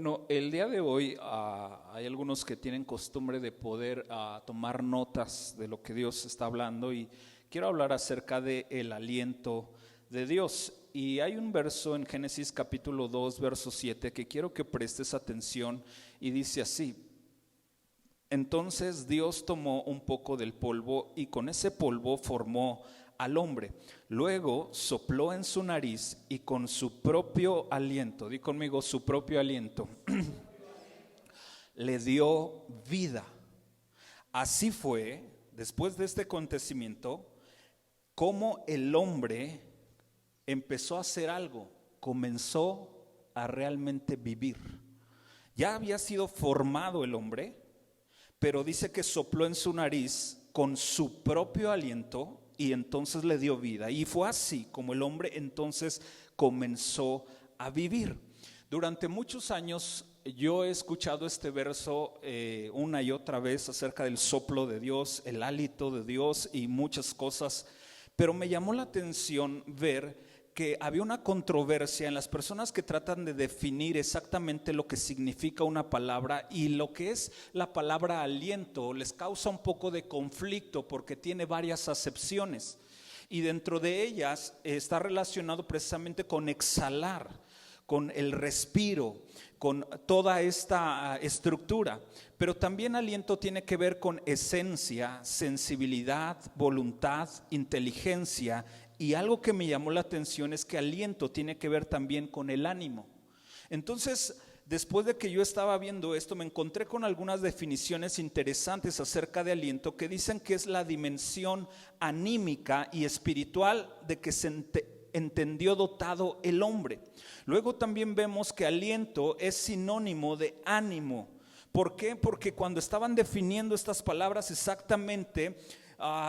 Bueno, el día de hoy hay algunos que tienen costumbre de poder tomar notas de lo que Dios está hablando y quiero hablar acerca de el aliento de Dios. Y hay un verso en Génesis capítulo 2, verso 7 que quiero que prestes atención y dice así: entonces Dios tomó un poco del polvo y con ese polvo formó al hombre. Luego sopló en su nariz y con su propio aliento, di conmigo, su propio aliento, le dio vida. Así fue, después de este acontecimiento, como el hombre empezó a hacer algo, comenzó a realmente vivir. Ya había sido formado el hombre, pero dice que sopló en su nariz con su propio aliento y entonces le dio vida. Y fue así como el hombre entonces comenzó a vivir. Durante muchos años yo he escuchado este verso una y otra vez acerca del soplo de Dios, el hálito de Dios y muchas cosas, pero me llamó la atención ver que había una controversia en las personas que tratan de definir exactamente lo que significa una palabra, y lo que es la palabra aliento les causa un poco de conflicto porque tiene varias acepciones, y dentro de ellas está relacionado precisamente con exhalar, con el respiro, con toda esta estructura. Pero también aliento tiene que ver con esencia, sensibilidad, voluntad, inteligencia. Y algo que me llamó la atención es que aliento tiene que ver también con el ánimo. Entonces, después de que yo estaba viendo esto, me encontré con algunas definiciones interesantes acerca de aliento que dicen que es la dimensión anímica y espiritual de que se entendió dotado el hombre. Luego también vemos que aliento es sinónimo de ánimo. ¿Por qué? Porque cuando estaban definiendo estas palabras exactamente,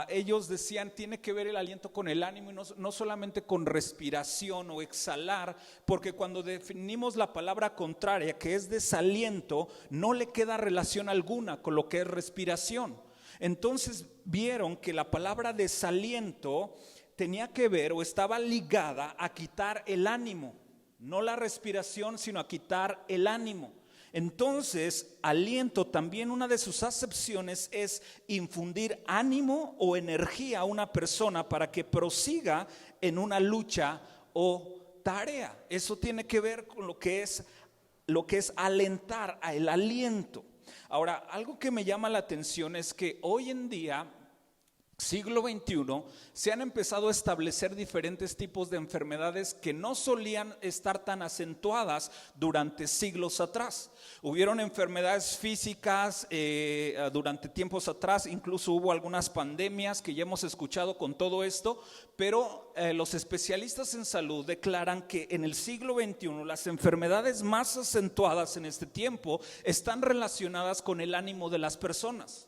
ellos decían tiene que ver el aliento con el ánimo y no solamente con respiración o exhalar, porque cuando definimos la palabra contraria, que es desaliento, no le queda relación alguna con lo que es respiración. Entonces vieron que la palabra desaliento tenía que ver o estaba ligada a quitar el ánimo, no la respiración, sino a quitar el ánimo. Entonces, aliento también, una de sus acepciones es infundir ánimo o energía a una persona para que prosiga en una lucha o tarea. Eso tiene que ver con lo que es alentar, el aliento. Ahora, algo que me llama la atención es que hoy en día, siglo XXI, se han empezado a establecer diferentes tipos de enfermedades que no solían estar tan acentuadas durante siglos atrás. Hubieron enfermedades físicas durante tiempos atrás, incluso hubo algunas pandemias que ya hemos escuchado con todo esto, pero los especialistas en salud declaran que en el siglo XXI las enfermedades más acentuadas en este tiempo están relacionadas con el ánimo de las personas,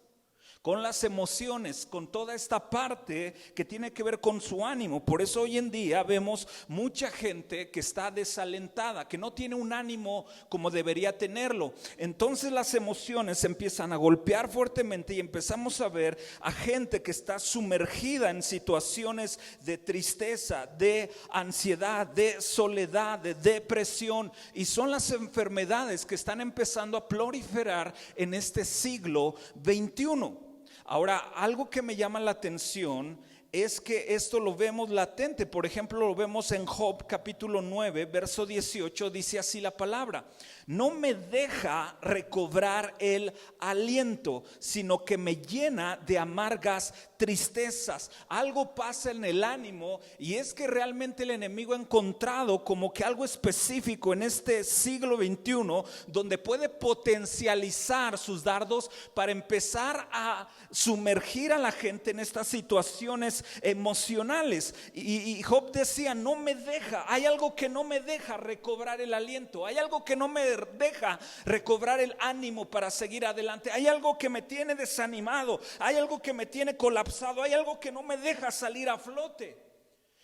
con las emociones, con toda esta parte que tiene que ver con su ánimo. Por eso hoy en día vemos mucha gente que está desalentada, que no tiene un ánimo como debería tenerlo. Entonces las emociones empiezan a golpear fuertemente y empezamos a ver a gente que está sumergida en situaciones de tristeza, de ansiedad, de soledad, de depresión, y son las enfermedades que están empezando a proliferar en este siglo XXI. Ahora, algo que me llama la atención es que esto lo vemos latente. Por ejemplo, lo vemos en Job capítulo 9, verso 18, dice así la palabra: no me deja recobrar el aliento, sino que me llena de amargas tristezas. Algo pasa en el ánimo, y es que realmente el enemigo ha encontrado como que algo específico en este siglo XXI donde puede potencializar sus dardos para empezar a sumergir a la gente en estas situaciones emocionales. Y Job decía: no me deja, hay algo que no me deja recobrar el aliento, hay algo que no me deja recobrar el ánimo para seguir adelante, hay algo que me tiene desanimado, hay algo que me tiene colapsado, hay algo que no me deja salir a flote.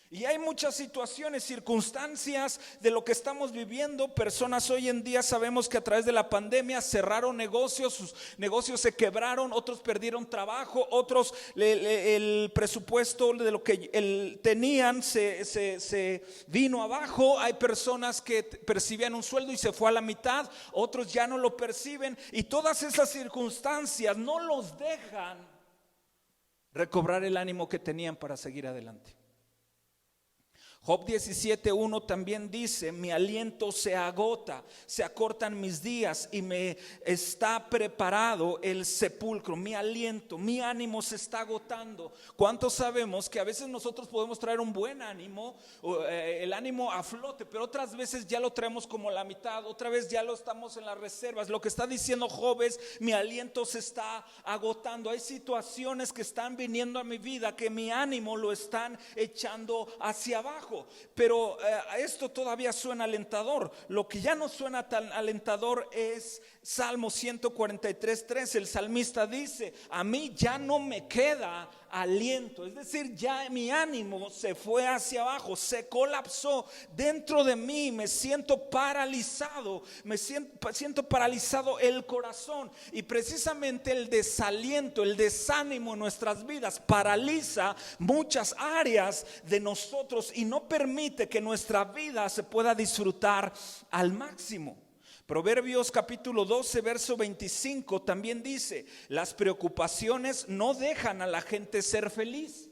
Y hay muchas situaciones, circunstancias de lo que estamos viviendo. Personas hoy en día sabemos que a través de la pandemia cerraron negocios, sus negocios se quebraron, otros perdieron trabajo, otros el presupuesto de lo que tenían se vino abajo. Hay personas que percibían un sueldo y se fue a la mitad, otros ya no lo perciben. Y todas esas circunstancias no los dejan recobrar el ánimo que tenían para seguir adelante. Job 17:1 también dice: mi aliento se agota, se acortan mis días y me está preparado el sepulcro. Mi aliento, mi ánimo se está agotando. ¿Cuántos sabemos que a veces nosotros podemos traer un buen ánimo, el ánimo a flote, pero otras veces ya lo traemos como la mitad, otra vez ya lo estamos en las reservas? Lo que está diciendo Job es: mi aliento se está agotando. Hay situaciones que están viniendo a mi vida que mi ánimo lo están echando hacia abajo. Pero esto todavía suena alentador. Lo que ya no suena tan alentador es Salmo 143:3. El salmista dice: a mí ya no me queda aliento. Es decir, ya mi ánimo se fue hacia abajo, se colapsó dentro de mí. Me siento paralizado, siento paralizado el corazón. Y precisamente el desaliento, el desánimo en nuestras vidas paraliza muchas áreas de nosotros y no permite que nuestra vida se pueda disfrutar al máximo. Proverbios capítulo 12 verso 25 también dice: las preocupaciones no dejan a la gente ser feliz,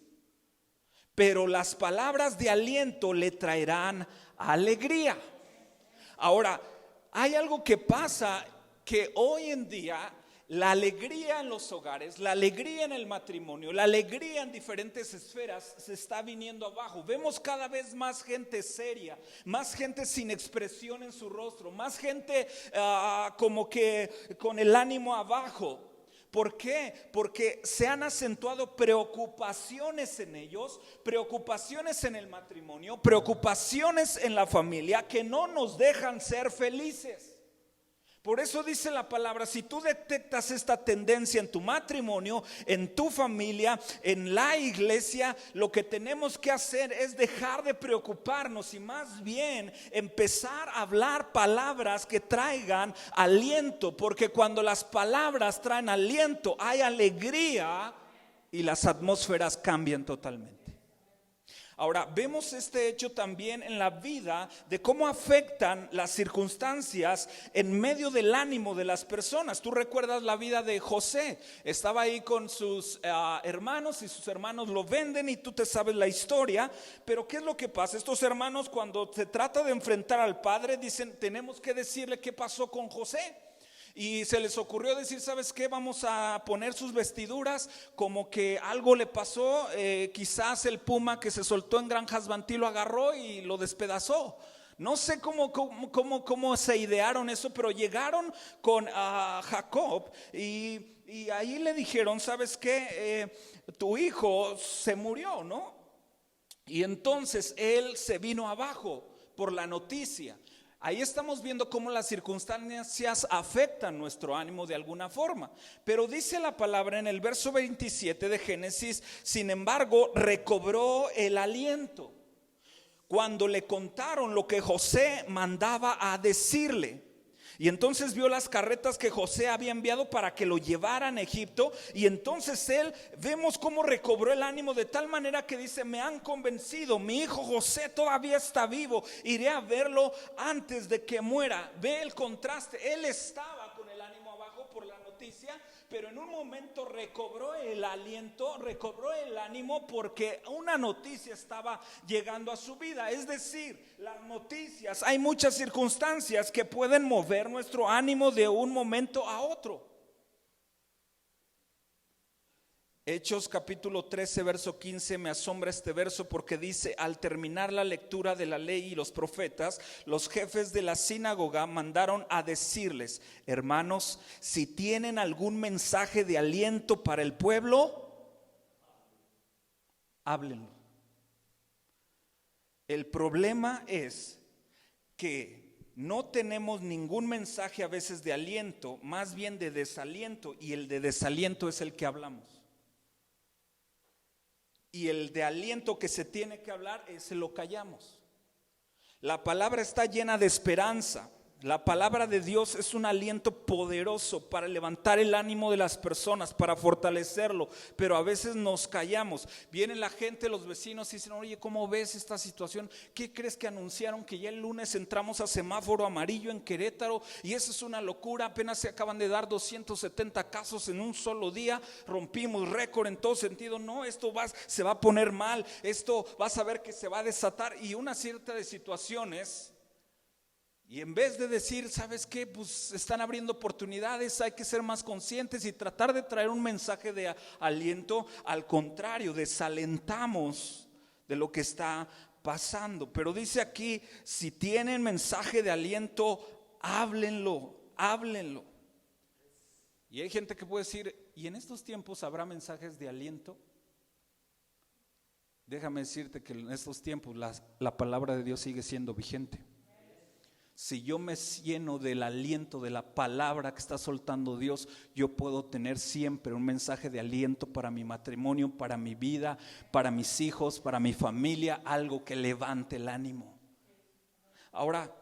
pero las palabras de aliento le traerán alegría. Ahora, hay algo que pasa, que hoy en día la alegría en los hogares, la alegría en el matrimonio, la alegría en diferentes esferas se está viniendo abajo. Vemos cada vez más gente seria, más gente sin expresión en su rostro, más gente como que con el ánimo abajo. ¿Por qué? Porque se han acentuado preocupaciones en ellos, preocupaciones en el matrimonio, preocupaciones en la familia que no nos dejan ser felices. Por eso dice la palabra: si tú detectas esta tendencia en tu matrimonio, en tu familia, en la iglesia, lo que tenemos que hacer es dejar de preocuparnos y más bien empezar a hablar palabras que traigan aliento, porque cuando las palabras traen aliento, hay alegría y las atmósferas cambian totalmente. Ahora, vemos este hecho también en la vida de cómo afectan las circunstancias en medio del ánimo de las personas. Tú recuerdas la vida de José. Estaba ahí con sus hermanos y sus hermanos lo venden y tú te sabes la historia. Pero ¿qué es lo que pasa? Estos hermanos, cuando se trata de enfrentar al padre, dicen: tenemos que decirle qué pasó con José. Y se les ocurrió decir: ¿sabes qué? Vamos a poner sus vestiduras como que algo le pasó, quizás el puma que se soltó en Granjas Bantí lo agarró y lo despedazó. No sé cómo se idearon eso, pero llegaron con Jacob y ahí le dijeron: ¿sabes qué? Tu hijo se murió, ¿no? Y entonces él se vino abajo por la noticia. Ahí estamos viendo cómo las circunstancias afectan nuestro ánimo de alguna forma. Pero dice la palabra en el verso 27 de Génesis: sin embargo, recobró el aliento cuando le contaron lo que José mandaba a decirle. Y entonces vio las carretas que José había enviado para que lo llevaran a Egipto. Y entonces él, vemos cómo recobró el ánimo de tal manera que dice: me han convencido, mi hijo José todavía está vivo, iré a verlo antes de que muera. Ve el contraste, él estaba con el ánimo abajo por la noticia, pero en un momento recobró el aliento, recobró el ánimo porque una noticia estaba llegando a su vida. Es decir, las noticias, hay muchas circunstancias que pueden mover nuestro ánimo de un momento a otro. Hechos capítulo 13 verso 15, me asombra este verso porque dice: al terminar la lectura de la ley y los profetas, los jefes de la sinagoga mandaron a decirles: hermanos, si tienen algún mensaje de aliento para el pueblo, háblenlo. El problema es que no tenemos ningún mensaje a veces de aliento, más bien de desaliento, y el de desaliento es el que hablamos. y el de aliento que se tiene que hablar, ese lo callamos. La palabra está llena de esperanza. La palabra de Dios es un aliento poderoso para levantar el ánimo de las personas, para fortalecerlo, pero a veces nos callamos. Viene la gente, los vecinos y dicen: oye, ¿cómo ves esta situación? ¿Qué crees que anunciaron que ya el lunes entramos a semáforo amarillo en Querétaro? Y eso es una locura, apenas se acaban de dar 270 casos en un solo día, rompimos récord en todo sentido. No, esto se va a poner mal, esto vas a ver que se va a desatar, y una cierta de situaciones. Y en vez de decir, ¿sabes qué? Pues están abriendo oportunidades, hay que ser más conscientes y tratar de traer un mensaje de aliento, al contrario, desalentamos de lo que está pasando. Pero dice aquí, si tienen mensaje de aliento, háblenlo. Y hay gente que puede decir: ¿y en estos tiempos habrá mensajes de aliento? Déjame decirte que en estos tiempos la palabra de Dios sigue siendo vigente. Si yo me lleno del aliento de la palabra que está soltando Dios, yo puedo tener siempre un mensaje de aliento para mi matrimonio, para mi vida, para mis hijos, para mi familia, algo que levante el ánimo. Ahora,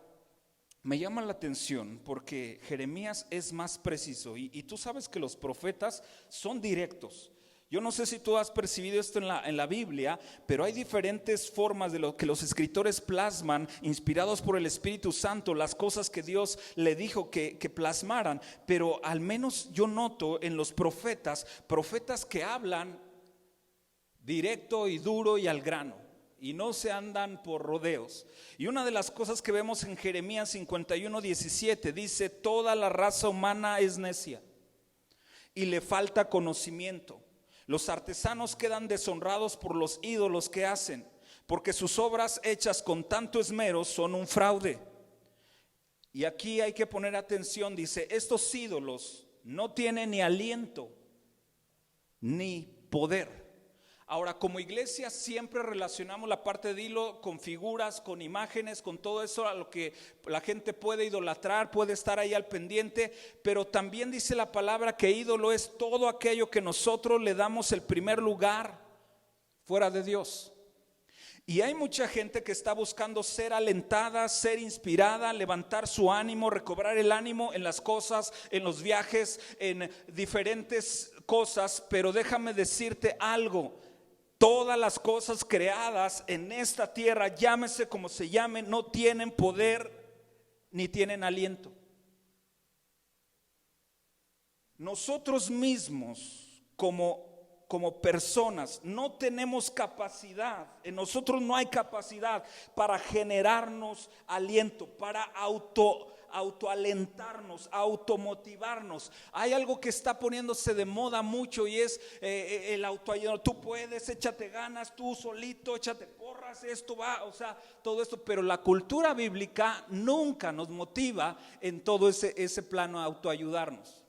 me llama la atención porque Jeremías es más preciso y tú sabes que los profetas son directos. Yo no sé si tú has percibido esto en la Biblia, pero hay diferentes formas de lo que los escritores plasman, inspirados por el Espíritu Santo, las cosas que Dios le dijo que plasmaran. Pero al menos yo noto en los profetas que hablan directo y duro y al grano, y no se andan por rodeos. Y una de las cosas que vemos en Jeremías 51:17 dice: toda la raza humana es necia y le falta conocimiento. Los artesanos quedan deshonrados por los ídolos que hacen, porque sus obras hechas con tanto esmero son un fraude. Y aquí hay que poner atención, dice: estos ídolos no tienen ni aliento ni poder. Ahora, como iglesia siempre relacionamos la parte de hilo con figuras, con imágenes, con todo eso a lo que la gente puede idolatrar, puede estar ahí al pendiente. Pero también dice la palabra que ídolo es todo aquello que nosotros le damos el primer lugar fuera de Dios. Y hay mucha gente que está buscando ser alentada, ser inspirada, levantar su ánimo, recobrar el ánimo en las cosas, en los viajes, en diferentes cosas. Pero déjame decirte algo: todas las cosas creadas en esta tierra, llámese como se llame, no tienen poder ni tienen aliento. Nosotros mismos como personas no tenemos capacidad, en nosotros no hay capacidad para generarnos aliento, para autoalentarnos, automotivarnos. Hay algo que está poniéndose de moda mucho y es el autoayuno. Tú puedes, échate ganas, tú solito, échate porras, esto va, o sea, todo esto. Pero la cultura bíblica nunca nos motiva en todo ese plano a autoayudarnos.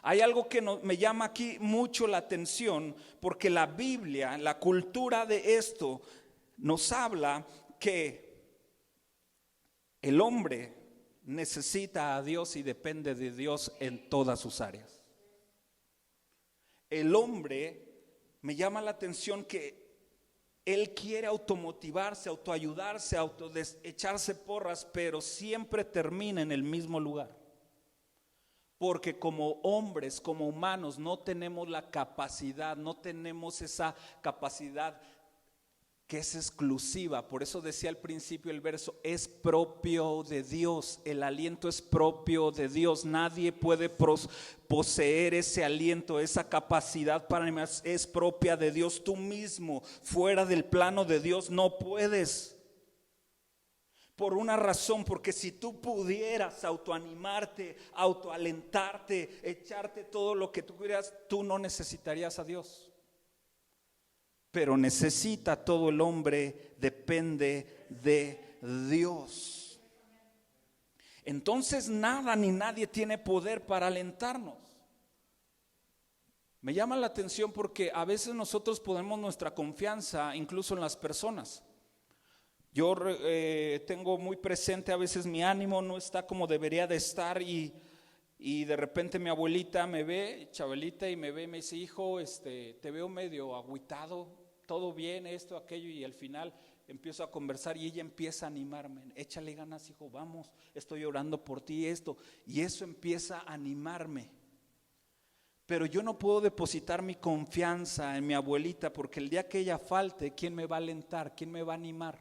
Hay algo que me llama aquí mucho la atención, porque la Biblia, la cultura de esto, nos habla que el hombre necesita a Dios y depende de Dios en todas sus áreas. El hombre, me llama la atención que él quiere automotivarse, autoayudarse, echarse porras, pero siempre termina en el mismo lugar. Porque como hombres, como humanos, no tenemos la capacidad, no tenemos esa capacidad que es exclusiva. Por eso decía al principio el verso: es propio de Dios. El aliento es propio de Dios. Nadie puede poseer ese aliento, esa capacidad para mí es propia de Dios. Tú mismo, fuera del plano de Dios, no puedes. Por una razón, porque si tú pudieras autoanimarte, autoalentarte, echarte todo lo que tú quieras, tú no necesitarías a Dios. Pero necesita todo el hombre, depende de Dios. Entonces nada ni nadie tiene poder para alentarnos. Me llama la atención porque a veces nosotros ponemos nuestra confianza incluso en las personas. Yo tengo muy presente, a veces mi ánimo no está como debería de estar y Y de repente mi abuelita me ve, Chabelita, y me ve y me dice: hijo, te veo medio agüitado, todo bien, esto, aquello. Y al final empiezo a conversar y ella empieza a animarme: échale ganas, hijo, vamos, estoy orando por ti, esto. Y eso empieza a animarme. Pero yo no puedo depositar mi confianza en mi abuelita, porque el día que ella falte, ¿quién me va a alentar? ¿Quién me va a animar?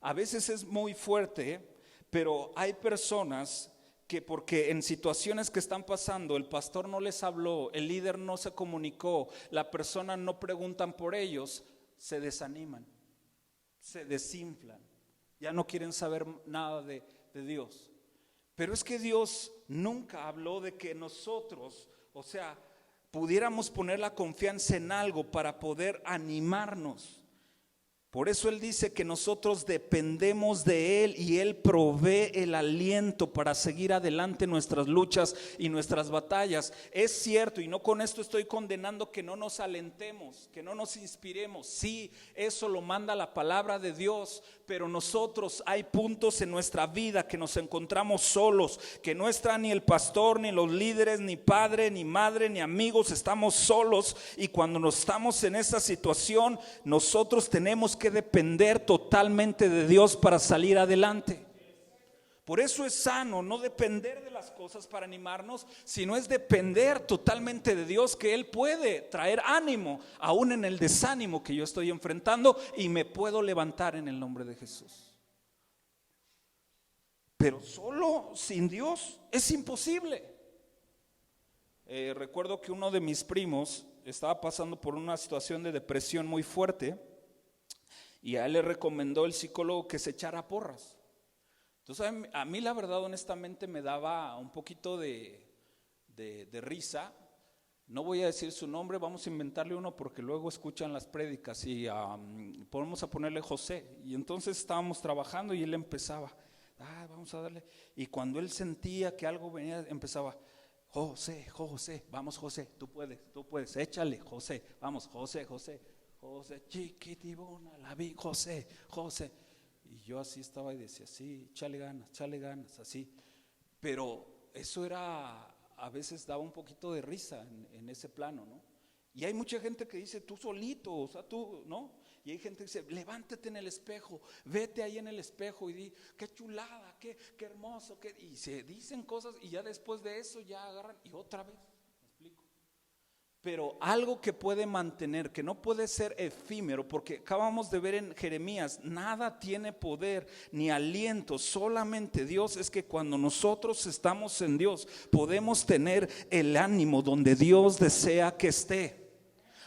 A veces es muy fuerte, pero hay personas que, porque en situaciones que están pasando, el pastor no les habló, el líder no se comunicó, la persona no preguntan por ellos, se desaniman, se desinflan, ya no quieren saber nada de Dios. Pero es que Dios nunca habló de que nosotros, pudiéramos poner la confianza en algo para poder animarnos. Por eso Él dice que nosotros dependemos de Él y Él provee el aliento para seguir adelante nuestras luchas y nuestras batallas. Es cierto, y no con esto estoy condenando que no nos alentemos, que no nos inspiremos. Sí, eso lo manda la palabra de Dios, pero nosotros hay puntos en nuestra vida que nos encontramos solos, que no está ni el pastor, ni los líderes, ni padre, ni madre, ni amigos, estamos solos. Y cuando nos estamos en esa situación, nosotros tenemos que depender totalmente de Dios para salir adelante. Por eso es sano no depender de las cosas para animarnos, sino es depender totalmente de Dios, que Él puede traer ánimo aún en el desánimo que yo estoy enfrentando, y me puedo levantar en el nombre de Jesús. Pero solo sin Dios es imposible. Recuerdo que uno de mis primos estaba pasando por una situación de depresión muy fuerte, y a él le recomendó el psicólogo que se echara porras. Entonces a mí la verdad, honestamente, me daba un poquito de risa. No voy a decir su nombre, vamos a inventarle uno porque luego escuchan las prédicas y vamos a ponerle José. Y entonces estábamos trabajando y él empezaba: vamos a darle. Y cuando él sentía que algo venía, empezaba: José, vamos José, tú puedes, échale José, vamos José, chiquitibona, la vi, José. Y yo así estaba y decía: sí, échale ganas, así. Pero eso a veces daba un poquito de risa en ese plano, ¿no? Y hay mucha gente que dice: tú solito, tú, ¿no? Y hay gente que dice: levántate en el espejo, vete ahí en el espejo y di: qué chulada, qué hermoso, y se dicen cosas, y ya después de eso ya agarran y otra vez. Pero algo que puede mantener, que no puede ser efímero, porque acabamos de ver en Jeremías, nada tiene poder ni aliento, solamente Dios. Es que cuando nosotros estamos en Dios, podemos tener el ánimo donde Dios desea que esté.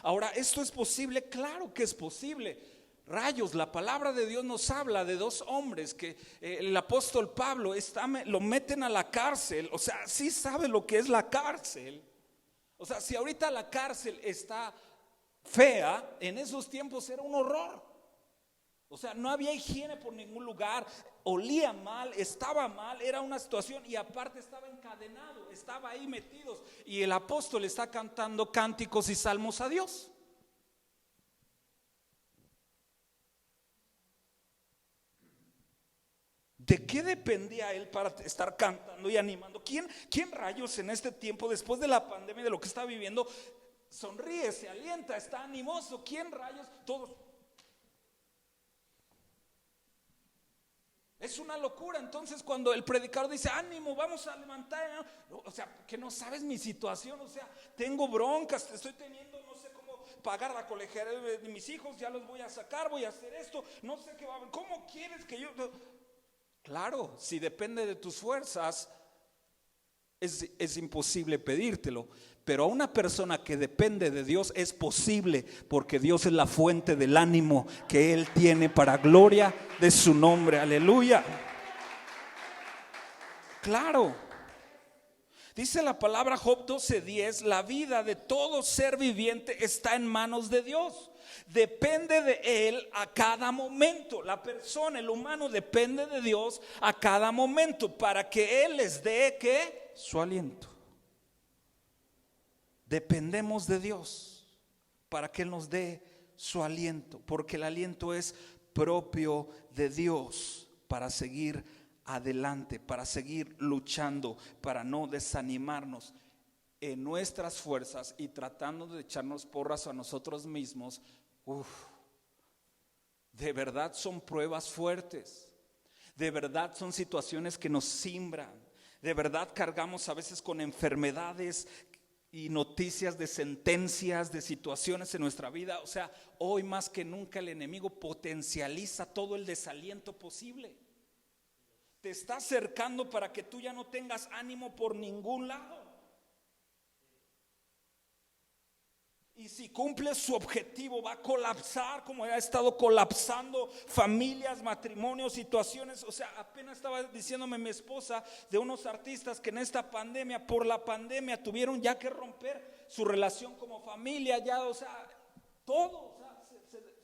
Ahora, ¿esto es posible? Claro que es posible. Rayos, la palabra de Dios nos habla de dos hombres que el apóstol Pablo lo meten a la cárcel. O sea, sí sabe lo que es la cárcel. O sea, si ahorita la cárcel está fea, en esos tiempos era un horror. O sea, no había higiene por ningún lugar, olía mal, estaba mal, era una situación, y aparte estaba encadenado, estaba ahí metidos, y el apóstol está cantando cánticos y salmos a Dios. ¿De qué dependía él para estar cantando y animando? ¿Quién rayos en este tiempo, después de la pandemia, de lo que está viviendo, sonríe, se alienta, está animoso? ¿Quién rayos? Todos. Es una locura. Entonces cuando el predicador dice: ánimo, vamos a levantar, o sea, que no sabes mi situación, o sea, tengo broncas, estoy teniendo, no sé cómo pagar la colegiatura de mis hijos, ya los voy a sacar, voy a hacer esto, no sé qué va a haber. ¿Cómo quieres que yo? Claro, si depende de tus fuerzas, es imposible pedírtelo. Pero a una persona que depende de Dios es posible, porque Dios es la fuente del ánimo que Él tiene para gloria de su nombre. Aleluya. Claro. Dice la palabra Job 12:10: la vida de todo ser viviente está en manos de Dios. Depende de Él a cada momento. La persona, el humano, depende de Dios a cada momento para que Él les dé ¿qué? Su aliento. Dependemos de Dios para que Él nos dé su aliento, porque el aliento es propio de Dios para seguir adelante, para seguir luchando, para no desanimarnos en nuestras fuerzas y tratando de echarnos porras a nosotros mismos. De verdad son pruebas fuertes, de verdad son situaciones que nos simbran, de verdad cargamos a veces con enfermedades y noticias de sentencias, de situaciones en nuestra vida. O sea, hoy más que nunca el enemigo potencializa todo el desaliento posible. Te está acercando para que tú ya no tengas ánimo por ningún lado. Y si cumple su objetivo, va a colapsar como ha estado colapsando familias, matrimonios, situaciones. O sea, apenas estaba diciéndome mi esposa de unos artistas que en esta pandemia, por la pandemia, tuvieron ya que romper su relación como familia, ya, o sea, todo, o sea,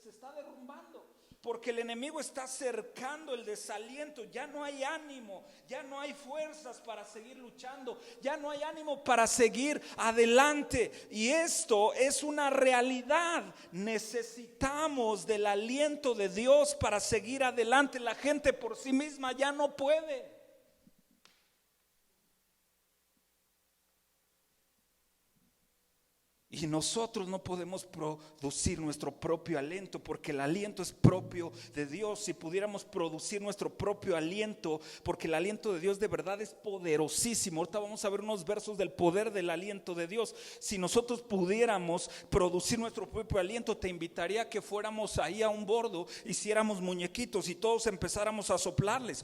se está derrumbando. Porque el enemigo está acercando el desaliento, ya no hay ánimo, ya no hay fuerzas para seguir luchando, ya no hay ánimo para seguir adelante. Y esto es una realidad, necesitamos del aliento de Dios para seguir adelante. La gente por sí misma ya no puede. Y nosotros no podemos producir nuestro propio aliento, porque el aliento es propio de Dios. Si pudiéramos producir nuestro propio aliento, porque el aliento de Dios de verdad es poderosísimo. Ahorita vamos a ver unos versos del poder del aliento de Dios. Si nosotros pudiéramos producir nuestro propio aliento, te invitaría a que fuéramos ahí a un bordo, hiciéramos muñequitos y todos empezáramos a soplarles.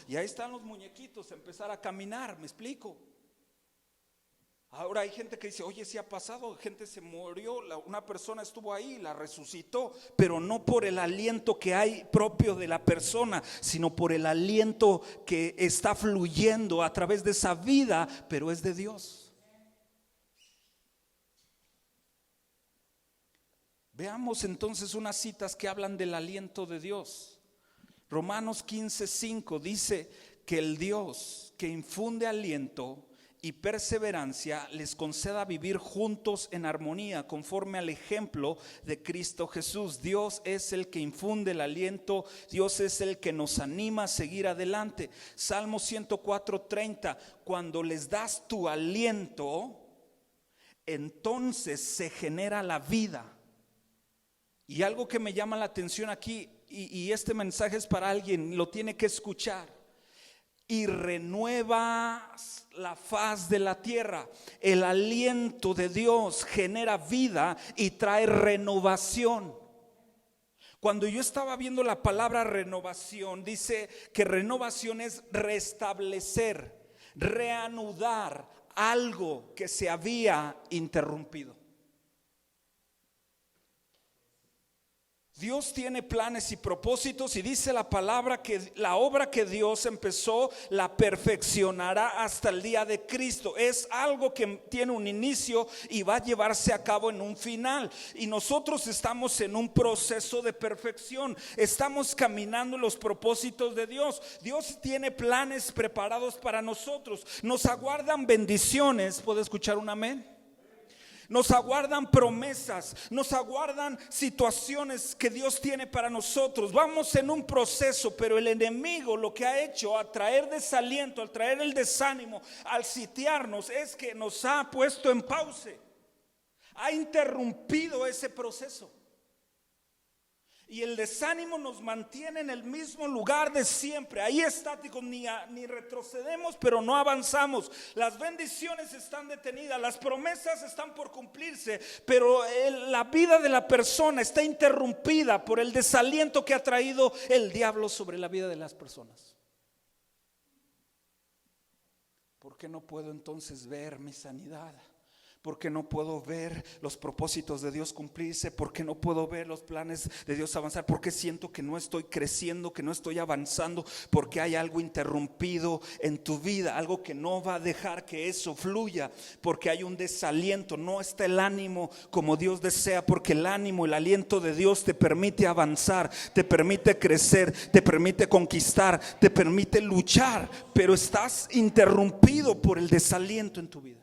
Y ahí están los muñequitos, empezar a caminar, ¿me explico? Ahora hay gente que dice, oye, sí ha pasado, gente se murió, una persona estuvo ahí, la resucitó, pero no por el aliento que hay propio de la persona, sino por el aliento que está fluyendo a través de esa vida, pero es de Dios. Veamos entonces unas citas que hablan del aliento de Dios. Romanos 15:5 dice que el Dios que infunde aliento y perseverancia les conceda vivir juntos en armonía conforme al ejemplo de Cristo Jesús. Dios es el que infunde el aliento, Dios es el que nos anima a seguir adelante. Salmo 104:30, cuando les das tu aliento, entonces se genera la vida. Y algo que me llama la atención aquí, y este mensaje es para alguien, lo tiene que escuchar. Y renuevas la faz de la tierra. El aliento de Dios genera vida y trae renovación. Cuando yo estaba viendo la palabra renovación, dice que renovación es restablecer, reanudar algo que se había interrumpido. Dios tiene planes y propósitos, y dice la palabra que la obra que Dios empezó la perfeccionará hasta el día de Cristo. Es algo que tiene un inicio y va a llevarse a cabo en un final. Y nosotros estamos en un proceso de perfección. Estamos caminando en los propósitos de Dios. Dios tiene planes preparados para nosotros. Nos aguardan bendiciones. ¿Puedo escuchar un amén? Nos aguardan promesas, nos aguardan situaciones que Dios tiene para nosotros. Vamos en un proceso, pero el enemigo lo que ha hecho al traer desaliento, al traer el desánimo, al sitiarnos, es que nos ha puesto en pausa, ha interrumpido ese proceso. Y el desánimo nos mantiene en el mismo lugar de siempre, ahí estáticos, ni retrocedemos, pero no avanzamos. Las bendiciones están detenidas, las promesas están por cumplirse, pero la vida de la persona está interrumpida por el desaliento que ha traído el diablo sobre la vida de las personas. ¿Por qué no puedo entonces ver mi sanidad? ¿Por qué no puedo ver los propósitos de Dios cumplirse? ¿Por qué no puedo ver los planes de Dios avanzar? ¿Por qué siento que no estoy creciendo, que no estoy avanzando? Porque hay algo interrumpido en tu vida, algo que no va a dejar que eso fluya, porque hay un desaliento, no está el ánimo como Dios desea, porque el ánimo, el aliento de Dios te permite avanzar, te permite crecer, te permite conquistar, te permite luchar, pero estás interrumpido por el desaliento en tu vida.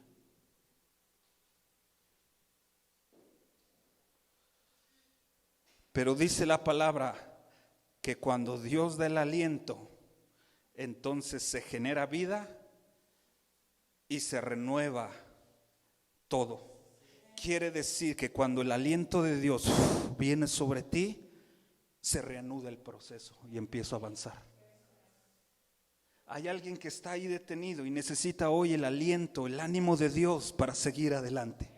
Pero dice la palabra que cuando Dios da el aliento, entonces se genera vida y se renueva todo. Quiere decir que cuando el aliento de Dios viene sobre ti, se reanuda el proceso y empiezo a avanzar. Hay alguien que está ahí detenido y necesita hoy el aliento, el ánimo de Dios para seguir adelante.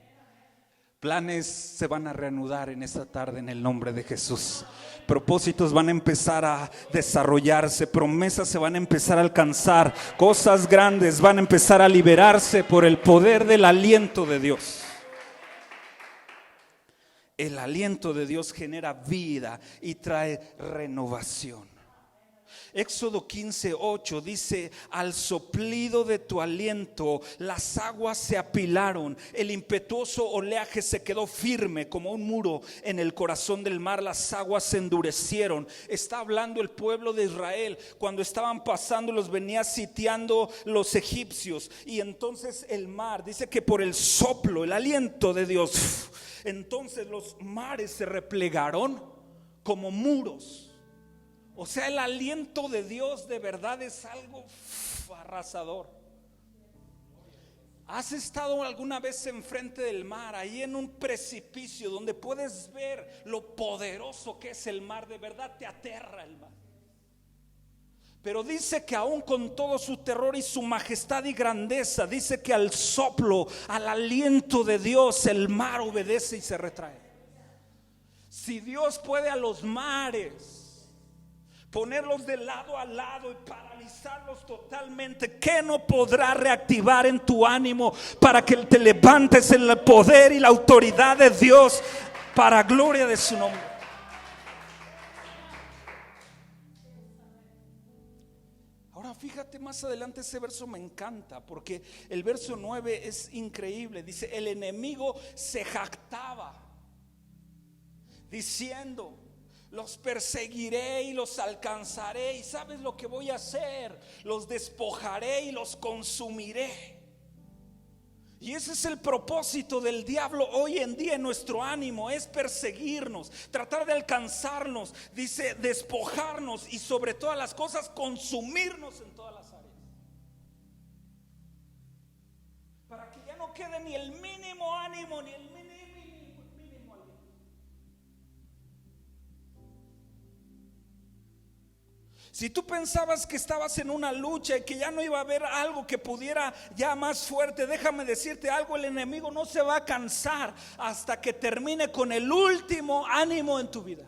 Planes se van a reanudar en esta tarde en el nombre de Jesús. Propósitos van a empezar a desarrollarse, promesas se van a empezar a alcanzar, cosas grandes van a empezar a liberarse por el poder del aliento de Dios. El aliento de Dios genera vida y trae renovación. Éxodo 15:8 dice: al soplido de tu aliento las aguas se apilaron, el impetuoso oleaje se quedó firme como un muro en el corazón del mar, las aguas se endurecieron. Está hablando el pueblo de Israel cuando estaban pasando, los venía sitiando los egipcios, y entonces el mar, dice que por el soplo, el aliento de Dios, entonces los mares se replegaron como muros. O sea, el aliento de Dios de verdad es algo arrasador. ¿Has estado alguna vez enfrente del mar, ahí en un precipicio donde puedes ver lo poderoso que es el mar? De verdad te aterra el mar. Pero dice que aún con todo su terror y su majestad y grandeza, dice que al soplo, al aliento de Dios, el mar obedece y se retrae. Si Dios puede a los mares ponerlos de lado a lado y paralizarlos totalmente, ¿qué no podrá reactivar en tu ánimo para que te levantes en el poder y la autoridad de Dios para gloria de su nombre? Ahora fíjate más adelante, ese verso me encanta porque el verso 9 es increíble. Dice: el enemigo se jactaba diciendo: los perseguiré y los alcanzaré, y ¿sabes lo que voy a hacer? Los despojaré y los consumiré. Y ese es el propósito del diablo hoy en día en nuestro ánimo, es perseguirnos, tratar de alcanzarnos, dice despojarnos y sobre todas las cosas consumirnos en todas las áreas, para que ya no quede ni el mínimo ánimo ni el mínimo aliento. Si tú pensabas que estabas en una lucha y que ya no iba a haber algo que pudiera ya más fuerte, déjame decirte algo: el enemigo no se va a cansar hasta que termine con el último ánimo en tu vida.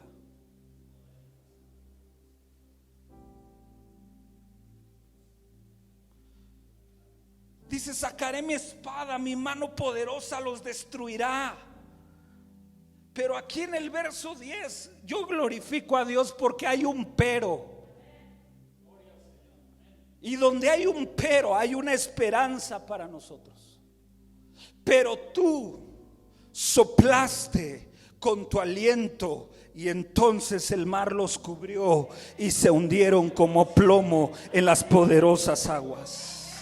Dice: sacaré mi espada, mi mano poderosa los destruirá. Pero aquí en el verso 10 yo glorifico a Dios porque hay un pero. Y donde hay un pero, hay una esperanza para nosotros. Pero tú soplaste con tu aliento y entonces el mar los cubrió y se hundieron como plomo en las poderosas aguas.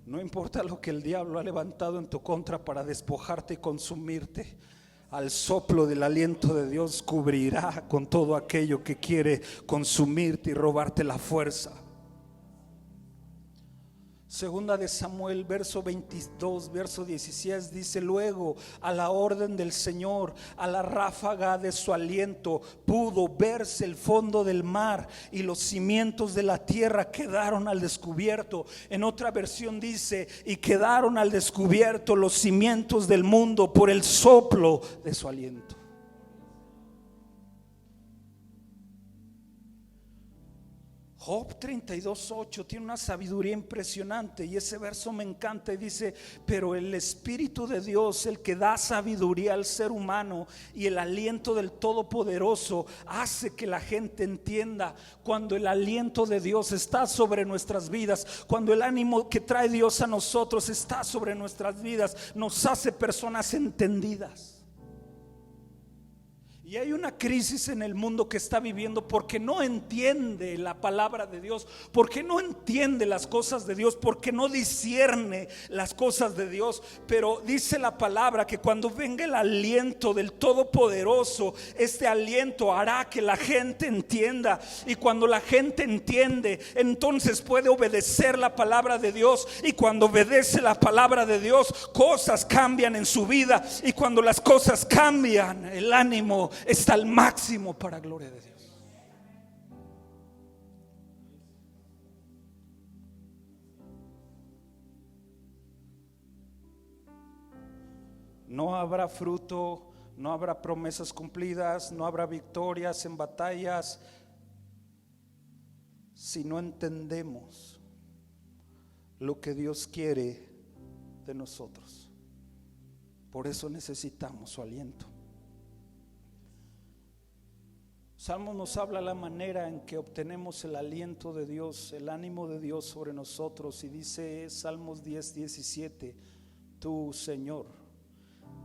No importa lo que el diablo ha levantado en tu contra para despojarte y consumirte, al soplo del aliento de Dios cubrirá con todo aquello que quiere consumirte y robarte la fuerza. Segunda de Samuel, verso 22, verso 16 dice: luego, a la orden del Señor, a la ráfaga de su aliento, pudo verse el fondo del mar y los cimientos de la tierra quedaron al descubierto. En otra versión dice: y quedaron al descubierto los cimientos del mundo por el soplo de su aliento. Job 32:8 tiene una sabiduría impresionante y ese verso me encanta y dice: pero el Espíritu de Dios, el que da sabiduría al ser humano, y el aliento del Todopoderoso hace que la gente entienda. Cuando el aliento de Dios está sobre nuestras vidas, cuando el ánimo que trae Dios a nosotros está sobre nuestras vidas, nos hace personas entendidas. Y hay una crisis en el mundo que está viviendo porque no entiende la palabra de Dios, porque no entiende las cosas de Dios, porque no discierne las cosas de Dios. Pero dice la palabra que cuando venga el aliento del Todopoderoso, este aliento hará que la gente entienda. Y cuando la gente entiende, entonces puede obedecer la palabra de Dios. Y cuando obedece la palabra de Dios, cosas cambian en su vida. Y cuando las cosas cambian, el ánimo está al máximo para gloria de Dios. No habrá fruto, no habrá promesas cumplidas, no habrá victorias en batallas si no entendemos lo que Dios quiere de nosotros. Por eso necesitamos su aliento. Salmos nos habla la manera en que obtenemos el aliento de Dios, el ánimo de Dios sobre nosotros. Y dice Salmos 10:17: tú, Señor,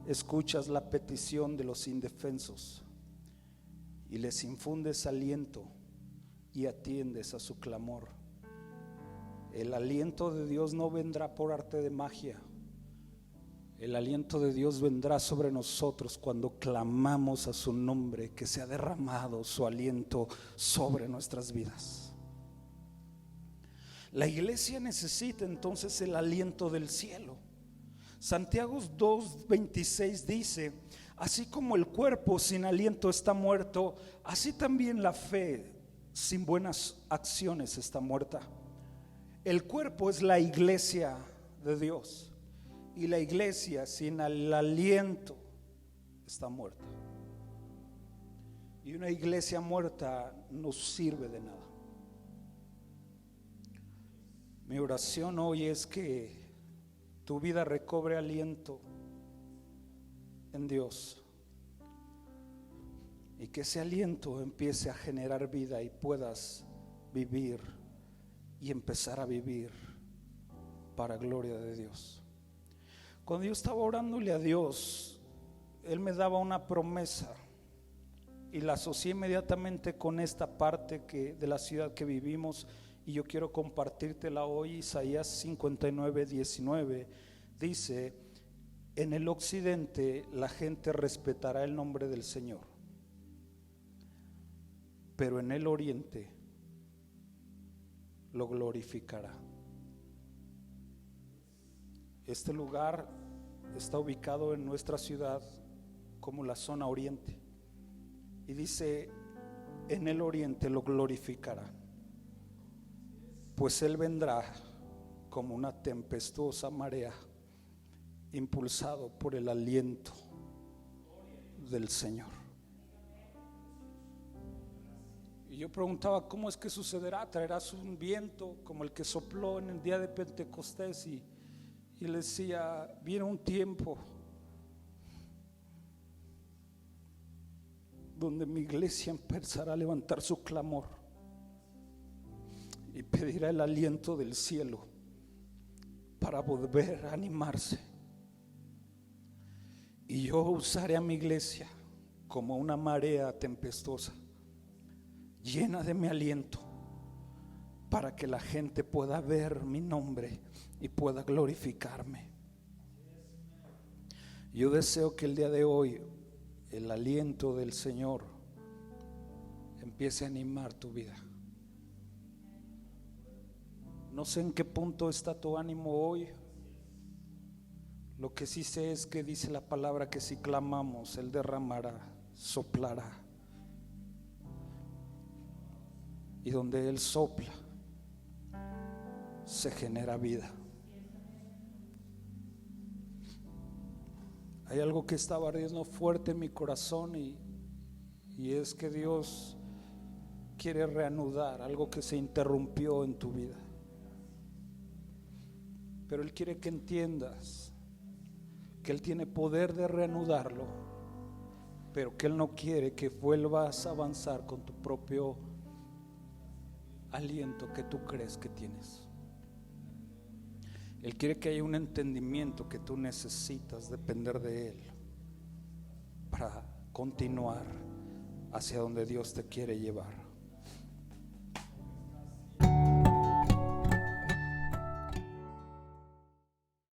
escuchas la petición de los indefensos y les infundes aliento y atiendes a su clamor. El aliento de Dios no vendrá por arte de magia. El aliento de Dios vendrá sobre nosotros cuando clamamos a su nombre, que se ha derramado su aliento sobre nuestras vidas. La iglesia necesita entonces el aliento del cielo. Santiago 2:26 dice: así como el cuerpo sin aliento está muerto, así también la fe sin buenas acciones está muerta. El cuerpo es la iglesia de Dios. Y la iglesia sin el aliento está muerta. Y una iglesia muerta no sirve de nada. Mi oración hoy es que tu vida recobre aliento en Dios. Y que ese aliento empiece a generar vida y puedas vivir y empezar a vivir para gloria de Dios. Cuando yo estaba orándole a Dios, Él me daba una promesa y la asocié inmediatamente con esta parte de la ciudad que vivimos, y yo quiero compartírtela hoy. Isaías 59:19 dice: en el occidente la gente respetará el nombre del Señor, pero en el oriente lo glorificará. Este lugar está ubicado en nuestra ciudad como la zona oriente, y dice: en el oriente lo glorificará, pues Él vendrá como una tempestuosa marea, impulsado por el aliento del Señor. Y yo preguntaba: ¿cómo es que sucederá? ¿Traerás un viento como el que sopló en el día de Pentecostés? Y le decía: viene un tiempo donde mi iglesia empezará a levantar su clamor y pedirá el aliento del cielo para volver a animarse. Y yo usaré a mi iglesia como una marea tempestuosa, llena de mi aliento, para que la gente pueda ver mi nombre y pueda glorificarme. Yo deseo que el día de hoy el aliento del Señor empiece a animar tu vida. No sé en qué punto está tu ánimo hoy. Lo que sí sé es que dice la palabra que si clamamos, Él derramará, soplará. Y donde Él sopla, se genera vida. Hay algo que estaba ardiendo fuerte en mi corazón, y es que Dios quiere reanudar algo que se interrumpió en tu vida. Pero Él quiere que entiendas que Él tiene poder de reanudarlo, pero que Él no quiere que vuelvas a avanzar con tu propio aliento que tú crees que tienes. Él quiere que haya un entendimiento que tú necesitas depender de Él para continuar hacia donde Dios te quiere llevar.